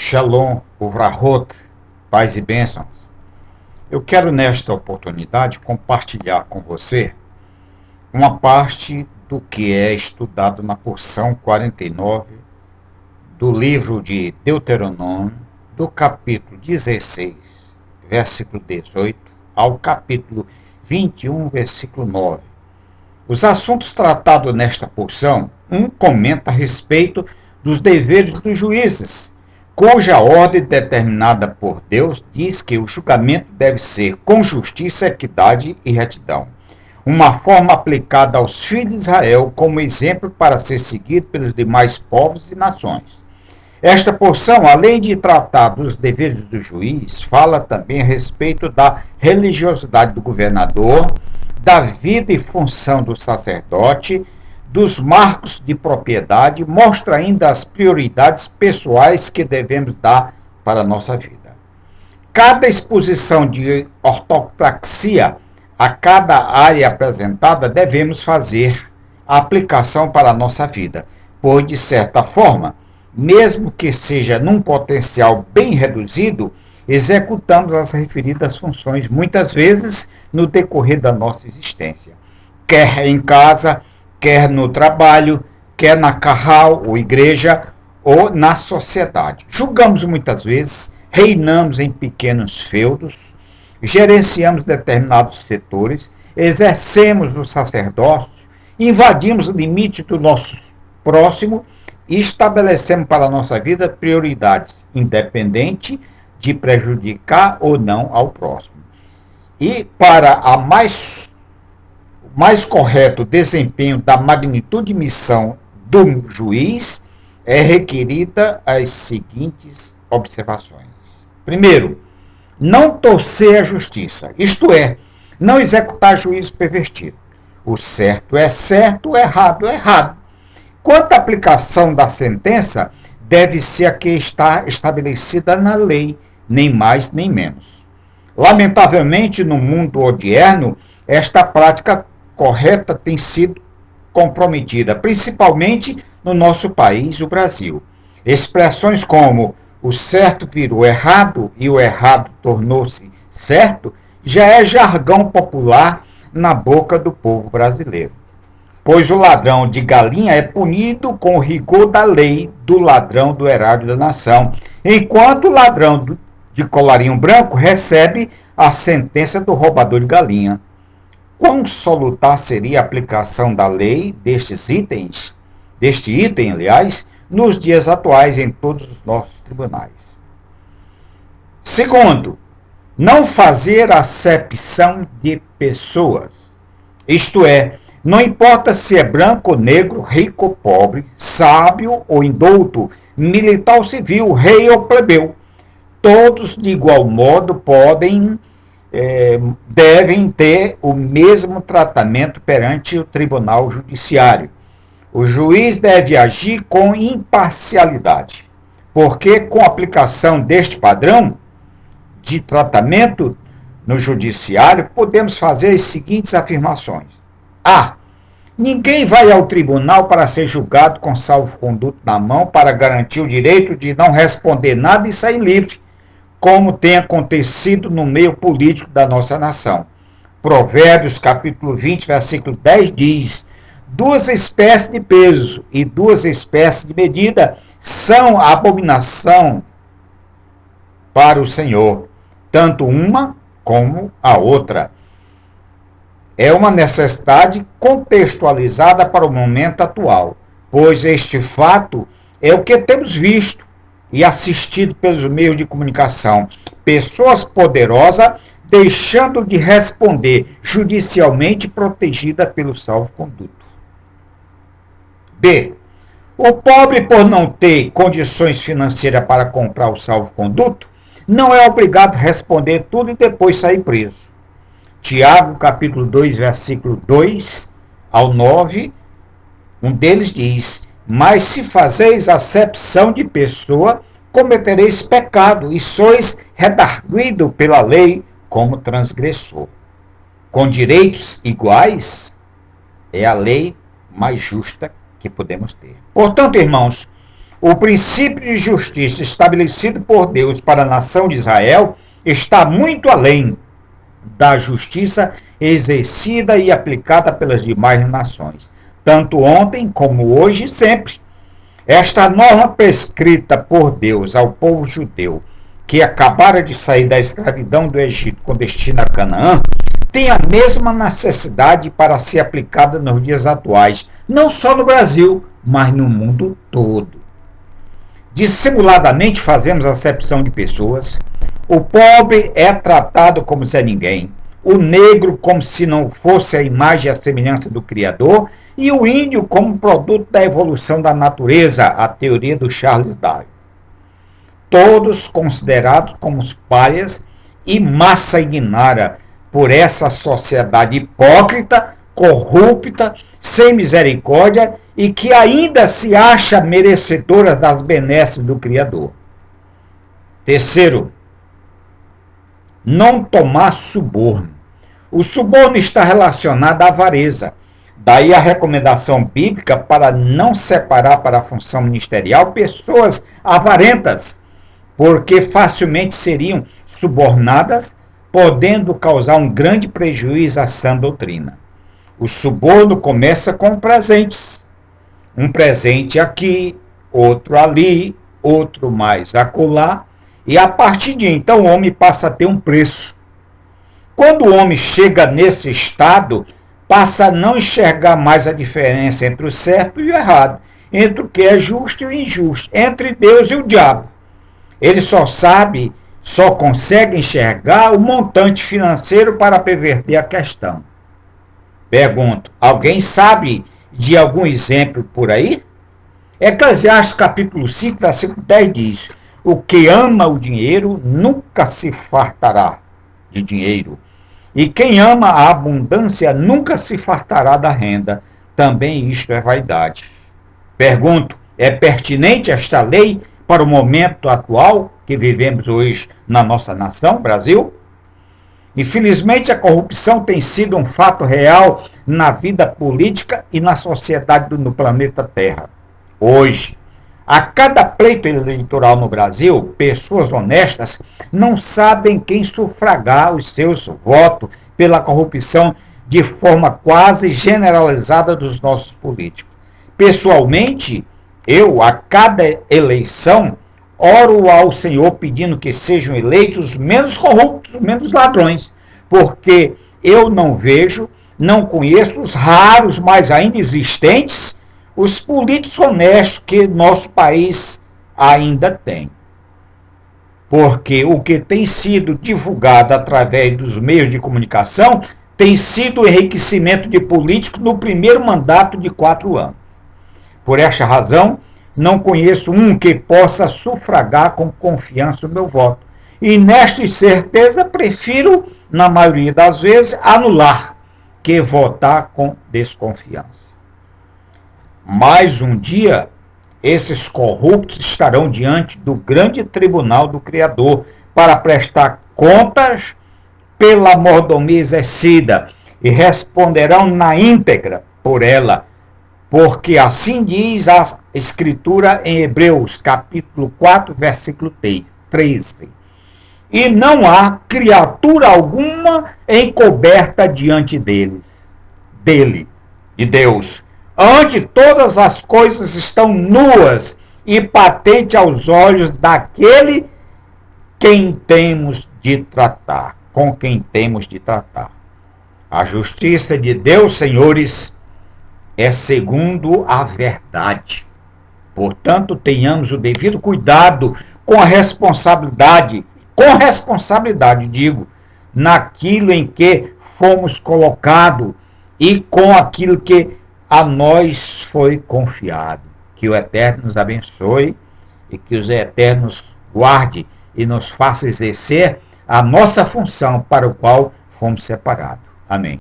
Shalom, Uvrahot, paz e bênçãos. Eu quero nesta oportunidade compartilhar com você uma parte do que é estudado na porção 49 do livro de Deuteronômio, do capítulo 16, versículo 18, ao capítulo 21, versículo 9. Os assuntos tratados nesta porção, comenta a respeito dos deveres dos juízes, cuja ordem determinada por Deus diz que o julgamento deve ser com justiça, equidade e retidão. Uma forma aplicada aos filhos de Israel como exemplo para ser seguido pelos demais povos e nações. Esta porção, além de tratar dos deveres do juiz, fala também a respeito da religiosidade do governador, da vida e função do sacerdote, dos marcos de propriedade, mostra ainda as prioridades pessoais que devemos dar para a nossa vida. Cada exposição de ortopraxia a cada área apresentada devemos fazer a aplicação para a nossa vida, pois, de certa forma, mesmo que seja num potencial bem reduzido, executamos as referidas funções muitas vezes no decorrer da nossa existência, quer em casa, quer no trabalho, quer na carral ou igreja, ou na sociedade. Julgamos muitas vezes, reinamos em pequenos feudos, gerenciamos determinados setores, exercemos o sacerdócio, invadimos o limite do nosso próximo e estabelecemos para a nossa vida prioridades, independente de prejudicar ou não ao próximo. E para o mais correto desempenho da magnitude de missão do juiz, é requerida as seguintes observações. Primeiro, não torcer a justiça, isto é, não executar juízo pervertido. O certo é certo, o errado é errado. Quanto à aplicação da sentença, deve ser a que está estabelecida na lei, nem mais nem menos. Lamentavelmente, no mundo odierno, esta prática correta tem sido comprometida, principalmente no nosso país, o Brasil. Expressões como o certo virou errado e o errado tornou-se certo já é jargão popular na boca do povo brasileiro. Pois o ladrão de galinha é punido com o rigor da lei do ladrão do erário da nação, enquanto o ladrão de colarinho branco recebe a sentença do roubador de galinha. Quão salutar seria a aplicação da lei deste item, nos dias atuais em todos os nossos tribunais. Segundo, não fazer acepção de pessoas, isto é, não importa se é branco ou negro, rico ou pobre, sábio ou indouto, militar ou civil, rei ou plebeu, todos de igual modo devem ter o mesmo tratamento perante o tribunal judiciário. O juiz deve agir com imparcialidade, porque com a aplicação deste padrão de tratamento no judiciário, podemos fazer as seguintes afirmações. A. Ninguém vai ao tribunal para ser julgado com salvo-conduto na mão para garantir o direito de não responder nada e sair livre, como tem acontecido no meio político da nossa nação. Provérbios, capítulo 20, versículo 10 diz: duas espécies de peso e duas espécies de medida são abominação para o Senhor, tanto uma como a outra. É uma necessidade contextualizada para o momento atual, pois este fato é o que temos visto e assistido pelos meios de comunicação. Pessoas poderosas deixando de responder judicialmente protegida pelo salvo-conduto. B. O pobre, por não ter condições financeiras para comprar o salvo-conduto, não é obrigado a responder tudo e depois sair preso. Tiago, capítulo 2, versículo 2 ao 9, um deles diz: mas se fazeis acepção de pessoa, cometereis pecado, e sois redarguido pela lei como transgressor. Com direitos iguais, é a lei mais justa que podemos ter. Portanto, irmãos, O princípio de justiça estabelecido por Deus para a nação de Israel está muito além da justiça exercida e aplicada pelas demais nações, tanto ontem como hoje e sempre. Esta norma prescrita por Deus ao povo judeu, que acabara de sair da escravidão do Egito com destino a Canaã, tem a mesma necessidade para ser aplicada nos dias atuais, não só no Brasil, mas no mundo todo. Dissimuladamente fazemos acepção de pessoas. O pobre é tratado como se é ninguém, o negro como se não fosse a imagem e a semelhança do Criador, e o índio como produto da evolução da natureza, a teoria do Charles Darwin. Todos considerados como os párias e massa ignara por essa sociedade hipócrita, corrupta, sem misericórdia e que ainda se acha merecedora das benesses do Criador. Terceiro, não tomar suborno. O suborno está relacionado à avareza. Daí a recomendação bíblica para não separar para a função ministerial pessoas avarentas, porque facilmente seriam subornadas, podendo causar um grande prejuízo à sã doutrina. O suborno começa com presentes. Um presente aqui, outro ali, outro mais acolá, e a partir de então o homem passa a ter um preço. Quando o homem chega nesse estado, passa a não enxergar mais a diferença entre o certo e o errado, entre o que é justo e o injusto, entre Deus e o diabo. Ele só consegue enxergar o montante financeiro para perverter a questão. Pergunto, alguém sabe de algum exemplo por aí? Eclesiastes capítulo 5, versículo 10 diz: o que ama o dinheiro nunca se fartará de dinheiro. E quem ama a abundância nunca se fartará da renda. Também isto é vaidade. Pergunto, é pertinente esta lei para o momento atual que vivemos hoje na nossa nação, Brasil? Infelizmente, a corrupção tem sido um fato real na vida política e na sociedade no planeta Terra. Hoje, a cada pleito eleitoral no Brasil, pessoas honestas não sabem quem sufragar os seus votos pela corrupção de forma quase generalizada dos nossos políticos. Pessoalmente, eu, a cada eleição, oro ao Senhor pedindo que sejam eleitos menos corruptos, menos ladrões, porque eu não vejo, não conheço os raros, mas ainda existentes, os políticos honestos que nosso país ainda tem. Porque o que tem sido divulgado através dos meios de comunicação tem sido o enriquecimento de políticos no primeiro mandato de 4 anos. Por esta razão, não conheço um que possa sufragar com confiança o meu voto. E nesta certeza, prefiro, na maioria das vezes, anular que votar com desconfiança. Mais um dia, esses corruptos estarão diante do grande tribunal do Criador para prestar contas pela mordomia exercida e responderão na íntegra por ela, porque assim diz a Escritura em Hebreus, capítulo 4, versículo 13. E não há criatura alguma encoberta diante dele, de Deus. Ante todas as coisas estão nuas e patente aos olhos daquele com quem temos de tratar. A justiça de Deus, senhores, é segundo a verdade. Portanto, tenhamos o devido cuidado com responsabilidade, naquilo em que fomos colocados e com aquilo que a nós foi confiado. Que o Eterno nos abençoe e que os Eternos guarde e nos faça exercer a nossa função para o qual fomos separados. Amém.